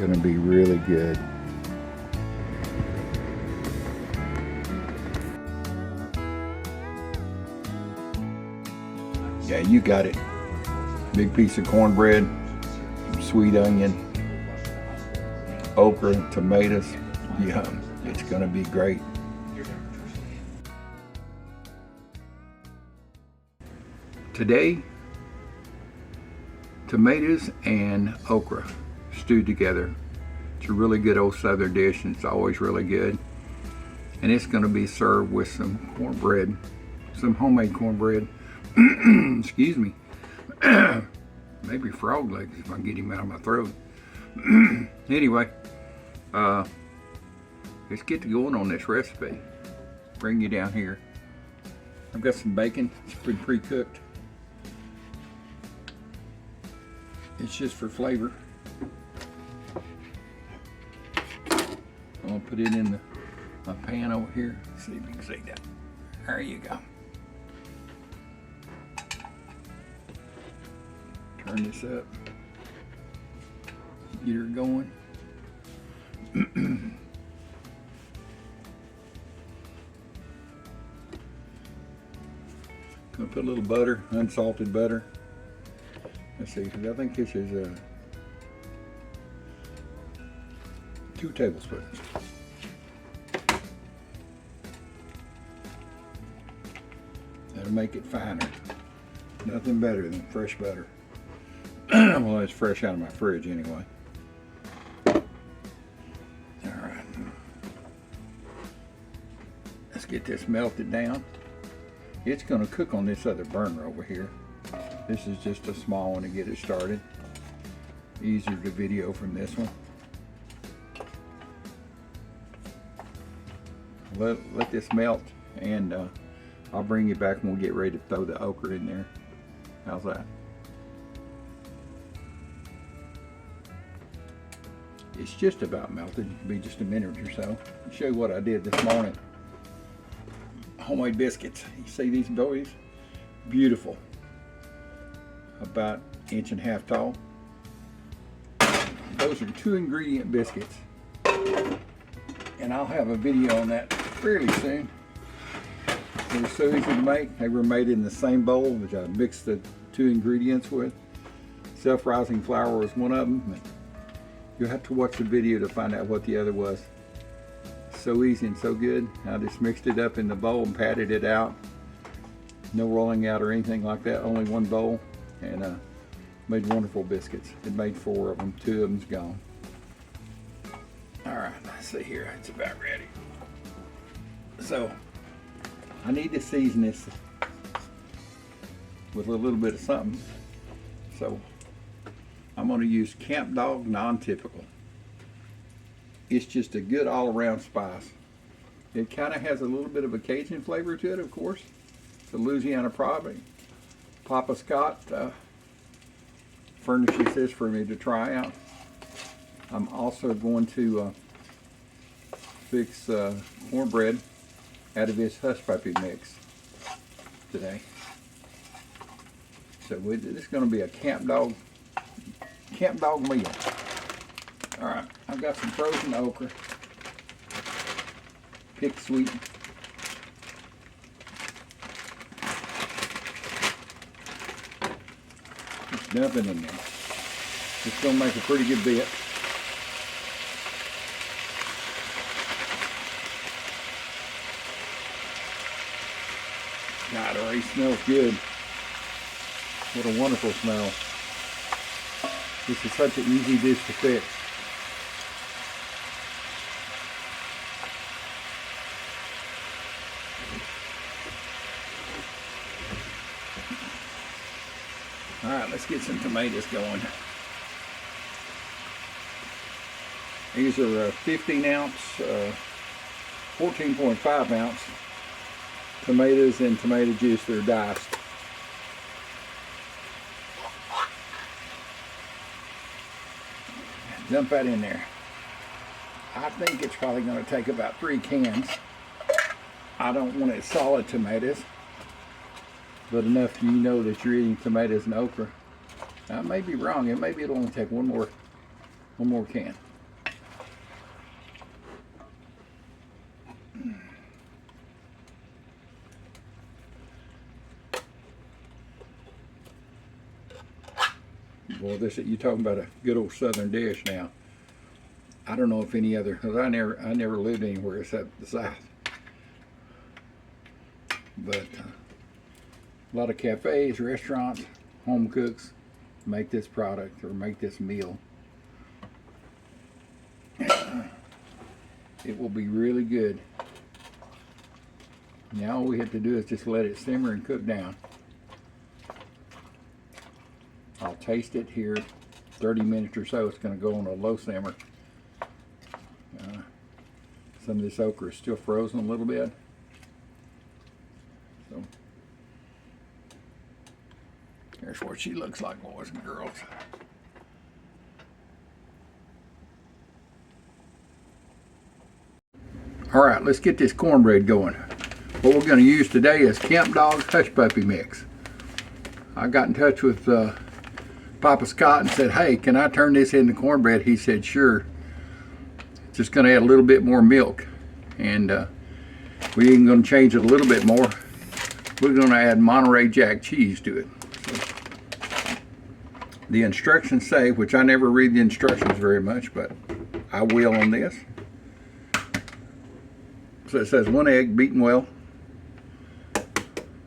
Gonna be really good. Yeah, you got it. Big piece of cornbread, some sweet onion, okra, tomatoes. Yum. It's gonna be great. Today, tomatoes and okra stewed together. It's a really good old southern dish, and it's always really good. And it's going to be served with some cornbread, some homemade cornbread. Excuse me. Maybe frog legs if I can get him out of my throat. Anyway, let's get to going on this recipe. Bring you down here. I've got some bacon. It's been pre-cooked. It's just for flavor. I'm gonna put it in my pan over here. See if you can see that. There you go. Turn this up. Get her going. Gonna put a little butter, unsalted butter. Let's see, I think this is 2 tablespoons. That'll make it finer. Nothing better than fresh butter. Well, it's fresh out of my fridge anyway. All right. Let's get this melted down. It's going to cook on this other burner over here. This is just a small one to get it started. Easier to video from this one. Let this melt, and I'll bring you back when we get ready to throw the okra in there. How's that? It's just about melted. It'll be just a minute or so. I'll show you what I did this morning. Homemade biscuits. You see these boys? Beautiful. About 1.5 inches tall. Those are 2 ingredient biscuits. And I'll have a video on that fairly soon. They were so easy to make. They were made in the same bowl, which I mixed the 2 ingredients with. Self-rising flour was one of them. You'll have to watch the video to find out what the other was. So easy and so good. I just mixed it up in the bowl and patted it out. No rolling out or anything like that, only one bowl. And made wonderful biscuits. It made 4 of them, 2 of them's gone. All right, let's see here, it's about ready. So, I need to season this with a little bit of something. So, I'm gonna use Camp Dog Non-Typical. It's just a good all-around spice. It kind of has a little bit of a Cajun flavor to it, of course. The Louisiana product. Papa Scott furnishes this for me to try out. I'm also going to fix cornbread out of his hush puppy mix today. So this is going to be a camp dog meal. All right, I've got some frozen okra, picked sweet. Just dump it in there. It's going to make a pretty good bit. God, it already smells good. What a wonderful smell. This is such an easy dish to fix. All right, let's get some tomatoes going. These are 15 ounce, 14.5 ounce tomatoes and tomato juice that are diced. Dump that in there. I think it's probably going to take about 3 cans. I don't want it solid tomatoes, but enough you know that you're eating tomatoes and okra. I may be wrong. It'll only take one more can. Well, this you talking about a good old southern dish now. I don't know if any other, because I never lived anywhere except the South. But a lot of cafes, restaurants, home cooks make this product or make this meal. It will be really good. Now all we have to do is just let it simmer and cook down. I'll taste it here 30 minutes or so. It's going to go on a low simmer. Some of this okra is still frozen a little bit. So here's what she looks like, boys and girls. All right, let's get this cornbread going. What we're going to use today is Camp Dog's Hush Puppy Mix. I got in touch with Papa Scott and said, hey, can I turn this into cornbread? He said, sure. Just going to add a little bit more milk. And we're even going to change it a little bit more. We're going to add Monterey Jack cheese to it. So, the instructions say, which I never read the instructions very much, but I will on this. So it says 1 egg beaten well.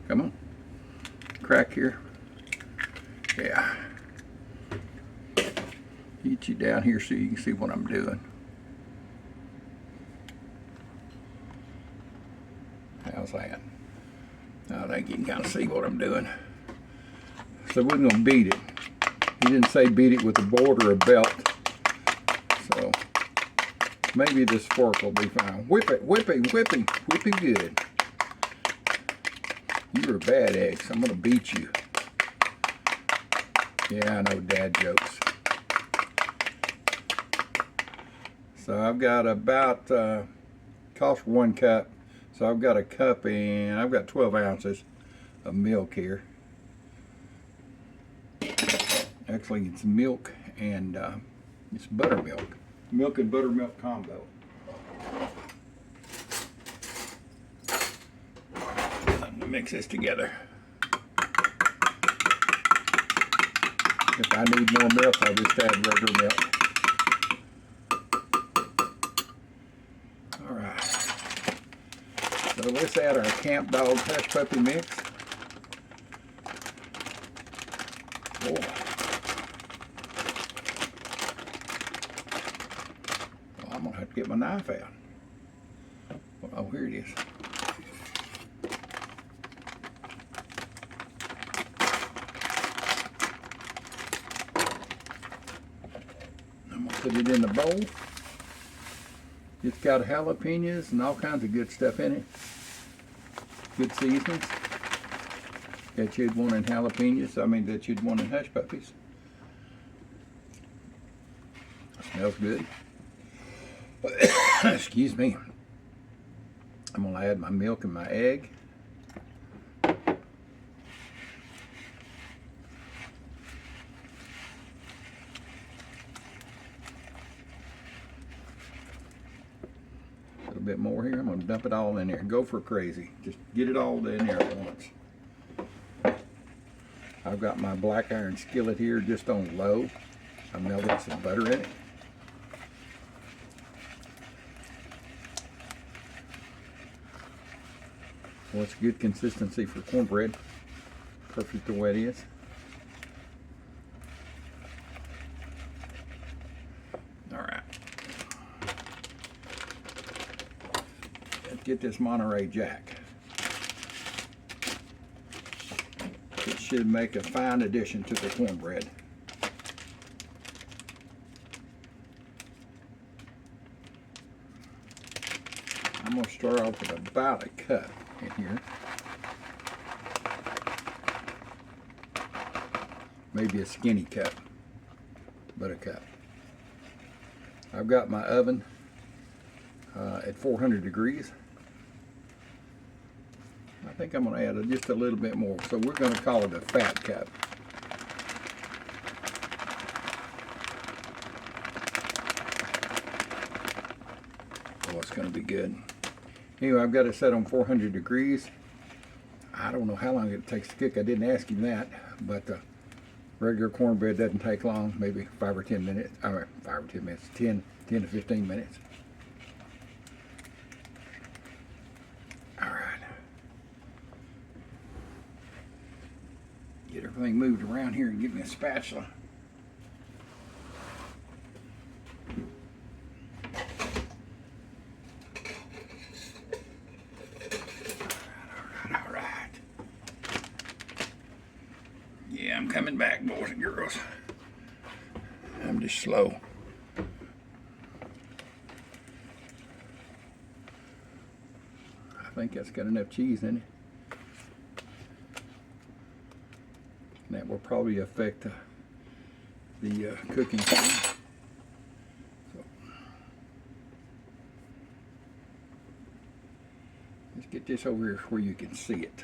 Come on. Crack here. Yeah. Get you down here so you can see what I'm doing. How's that? I think you can kind of see what I'm doing. So we're going to beat it. He didn't say beat it with a board or a belt. So maybe this fork will be fine. Whip it, whip it, whip him. Whip him good. You're a bad egg, so I'm going to beat you. Yeah, I know, dad jokes. So I've got about, cost 1 cup. So I've got a cup and I've got 12 ounces of milk here. Actually, it's milk and it's buttermilk. Milk and buttermilk combo. I'm gonna mix this together. If I need more milk, I'll just add regular milk. All right. So let's add our Camp Dog Hush Puppy Mix. Oh. Well, I'm gonna have to get my knife out. Oh, here it is. I'm gonna put it in the bowl. It's got jalapenos and all kinds of good stuff in it. Good seasonings that you'd want in jalapenos. I mean, that you'd want in hush puppies. Smells good. Excuse me. I'm gonna add my milk and my egg. A bit more here. I'm going to dump it all in there. Go for crazy. Just get it all in there at once. I've got my black iron skillet here just on low. I melted some butter in it. Well, it's good consistency for cornbread. Perfect the way it is. Get this Monterey Jack. It should make a fine addition to the cornbread. I'm going to start off with about a cup in here. Maybe a skinny cup, but a cup. I've got my oven at 400 degrees. I think I'm going to add just a little bit more. So we're going to call it a fat cup. Oh, it's going to be good. Anyway, I've got it set on 400 degrees. I don't know how long it takes to cook. I didn't ask him that, but Regular cornbread doesn't take long, maybe 5 or 10 minutes. I mean, 5 or 10 minutes, 10 to 15 minutes. All right. Get everything moved around here and give me a spatula. All right. Yeah, I'm coming back, boys and girls. I'm just slow. I think that's got enough cheese in it. And that will probably affect the cooking time. So, let's get this over here where you can see it.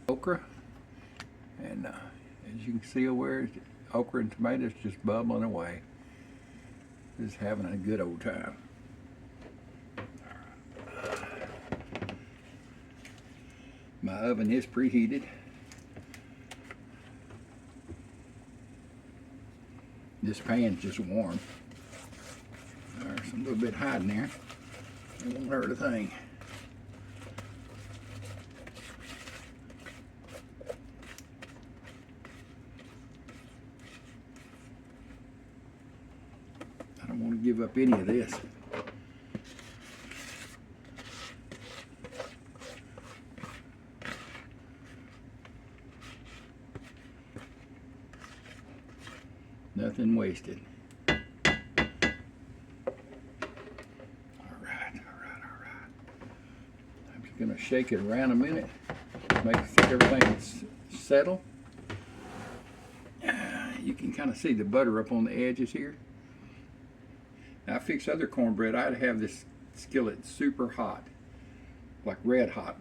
Okra, and as you can see over there, okra and tomatoes just bubbling away. Just having a good old time. My oven is preheated. This pan's just warm. There's a little bit hot in there. It won't hurt a thing. I don't want to give up any of this. Nothing wasted. All right. I'm just gonna shake it around a minute, make sure everything's settled. You can kind of see the butter up on the edges here. Now, I fix other cornbread, I'd have this skillet super hot, like red hot,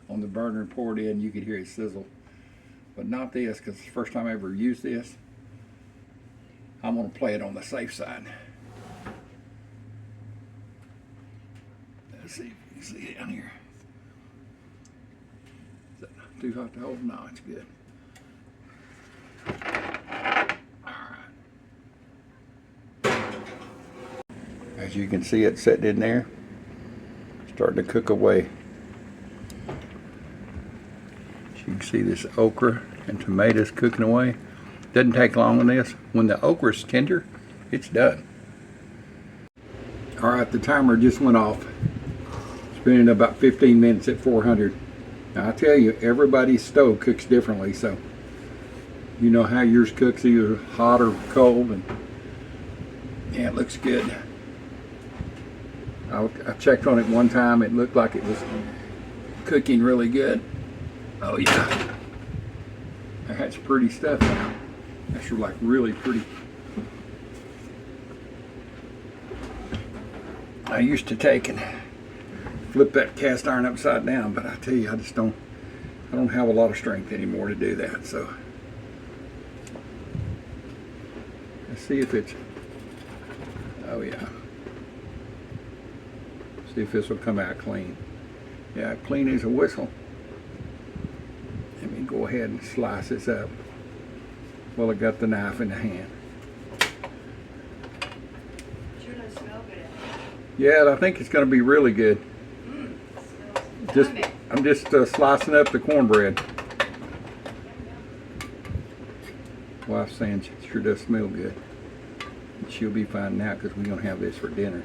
on the burner and pour it in. You could hear it sizzle, but not this, because it's the first time I ever used this. I'm going to play it on the safe side. Let's see if you can see it down here. Is that too hot to hold? No, it's good. As you can see, it's sitting in there, starting to cook away. As you can see, this okra and tomatoes cooking away. Doesn't take long on this. When the okra's tender, it's done. All right, the timer just went off. It's been in about 15 minutes at 400. Now, I tell you, everybody's stove cooks differently, so you know how yours cooks, either hot or cold, and yeah, it looks good. I checked on it one time. It looked like it was cooking really good. Oh yeah, that's pretty stuff now. That's like really pretty. I used to take and flip that cast iron upside down, but I tell you, I don't have a lot of strength anymore to do that. So let's see if it's, oh yeah. See if this will come out clean. Yeah, clean as a whistle. Let me go ahead and slice this up. Well, I got the knife in the hand. Sure does smell good. Yeah, I think it's going to be really good. I'm just slicing up the cornbread. Wife's saying it sure does smell good. And she'll be finding out because we're going to have this for dinner.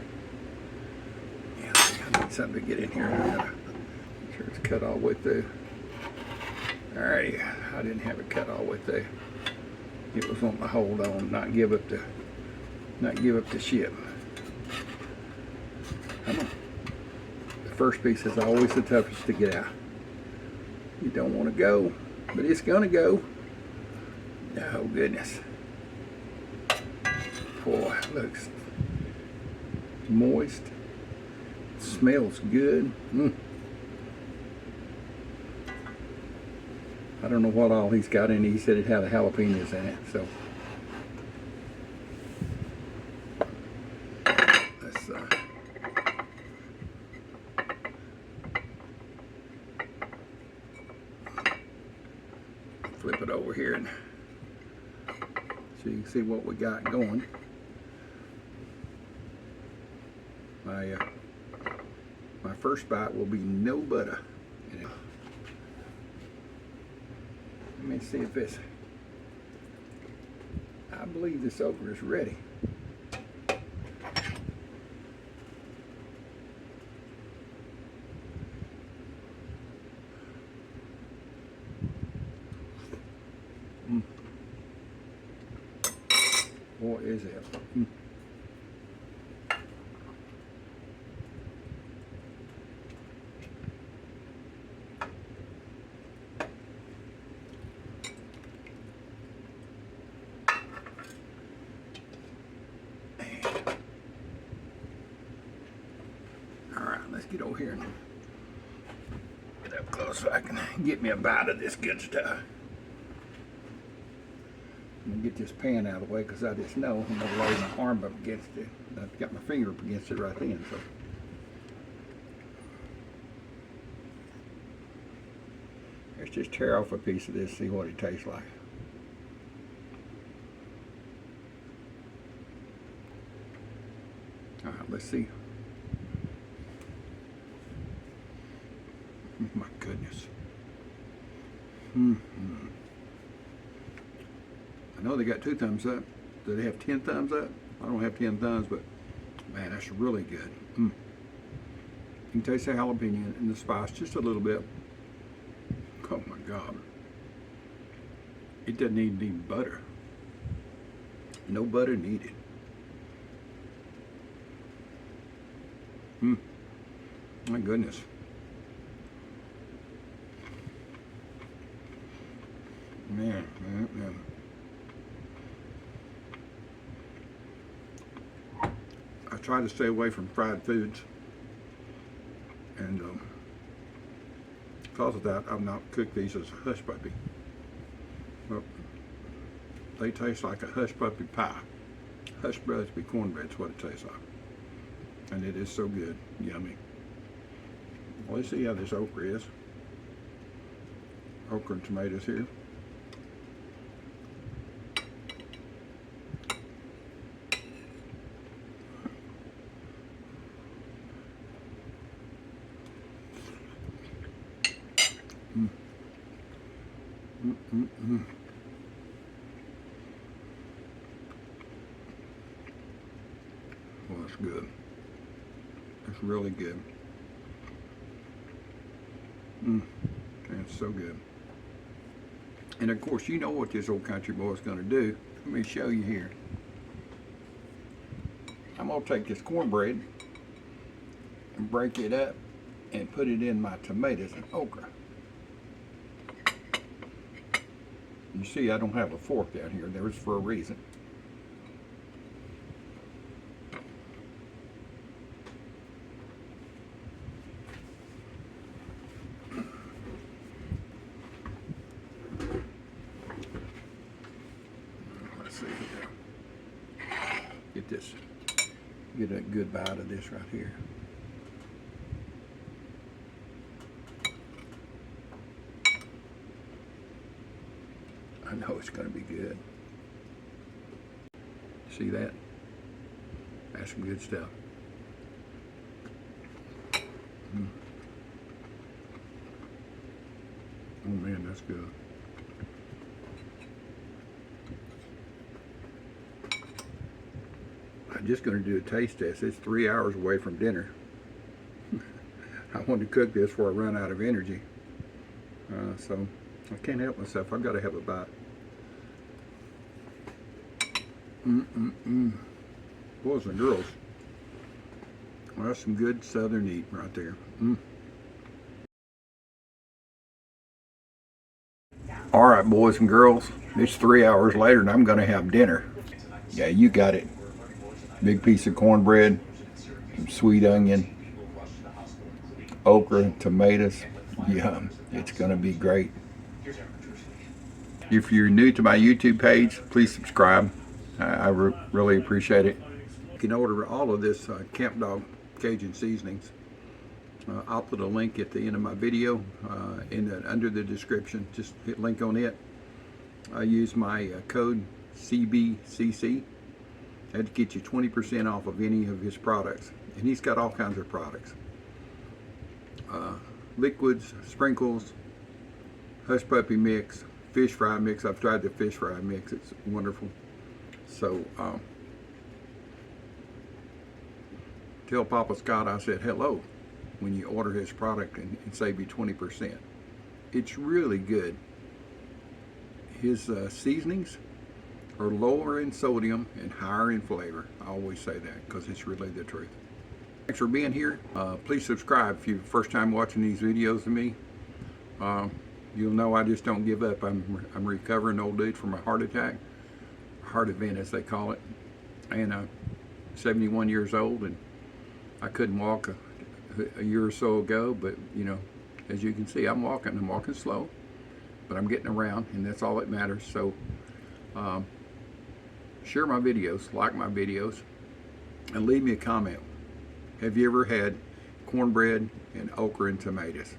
Yeah, I need something to get in here. Make sure it's cut all the way through. Alrighty, I didn't have it cut all the way through. It was wanting to hold on, not give up the ship. Come on. The first piece is always the toughest to get out. You don't want to go, but it's gonna go. Oh goodness. Boy, it looks moist. It smells good. I don't know what all he's got in it. He said it had jalapenos in it, so let's flip flip it over here and so you can see what we got going. My first bite will be no butter. Let me see if it's, I believe this okra is ready. What is it? Alright, let's get over here and get up close so I can get me a bite of this good stuff. I'm going to get this pan out of the way because I just know I'm going to lay my arm up against it. I've got my finger up against it right then. So let's just tear off a piece of this, see what it tastes like. Alright, let's see. Oh my goodness. I know they got 2 thumbs up. Do they have 10 thumbs up? I don't have 10 thumbs, but man, that's really good. You can taste the jalapeno and the spice just a little bit. Oh my God. It doesn't even need butter. No butter needed. My goodness. Man. I try to stay away from fried foods, and because of that, I've not cooked these as a hush puppy. But they taste like a hush puppy pie. Hush puppy cornbread is what it tastes like, and it is so good, yummy. Well, let's see how this okra is. Okra and tomatoes here. Well, that's good. It's really good. It's so good. And of course, you know what this old country boy is going to do. Let me show you here. I'm going to take this cornbread and break it up and put it in my tomatoes and okra. You see, I don't have a fork down here. There's for a reason. Let's see here. Get this. Get a good bite of this right here. I know it's going to be good. See that? That's some good stuff. Oh man, that's good. I'm just going to do a taste test. It's 3 hours away from dinner. I want to cook this before I run out of energy. So I can't help myself. I've got to have a bite. Boys and girls. Well, that's some good southern eat right there. All right, boys and girls. It's 3 hours later and I'm going to have dinner. Yeah, you got it. Big piece of cornbread, some sweet onion, okra, tomatoes. Yum. It's going to be great. If you're new to my YouTube page, please subscribe. I really appreciate it. You can order all of this Camp Dog Cajun seasonings. I'll put a link at the end of my video under the description. Just hit link on it. I use my code CBCC. That'd get you 20% off of any of his products. And he's got all kinds of products. Liquids, sprinkles, hush puppy mix, fish fry mix. I've tried the fish fry mix. It's wonderful. So tell Papa Scott I said hello when you order his product and save you 20%. It's really good. His seasonings are lower in sodium and higher in flavor. I always say that because it's really the truth. Thanks for being here. Please subscribe if you're first time watching these videos of me. You'll know I just don't give up. I'm recovering, old dude, from a heart attack, heart event as they call it, and I'm 71 years old, and I couldn't walk a year or so ago, but you know, as you can see, I'm walking slow, but I'm getting around, and that's all that matters. So share my videos, like my videos, and leave me a comment. Have you ever had cornbread and okra and tomatoes?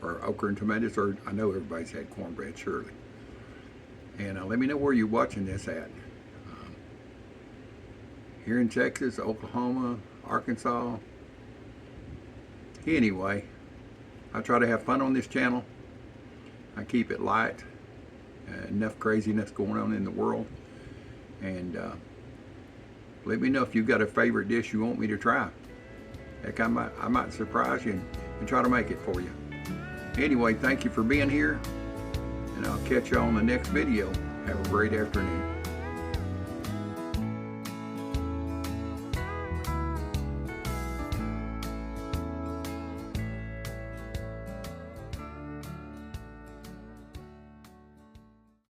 Or okra and tomatoes, or I know everybody's had cornbread, surely. And let me know where you're watching this at. Here in Texas, Oklahoma, Arkansas. Anyway, I try to have fun on this channel. I keep it light. Enough craziness going on in the world. And let me know if you've got a favorite dish you want me to try. Heck, I might surprise you and try to make it for you. Anyway, thank you for being here, and I'll catch you on the next video. Have a great afternoon.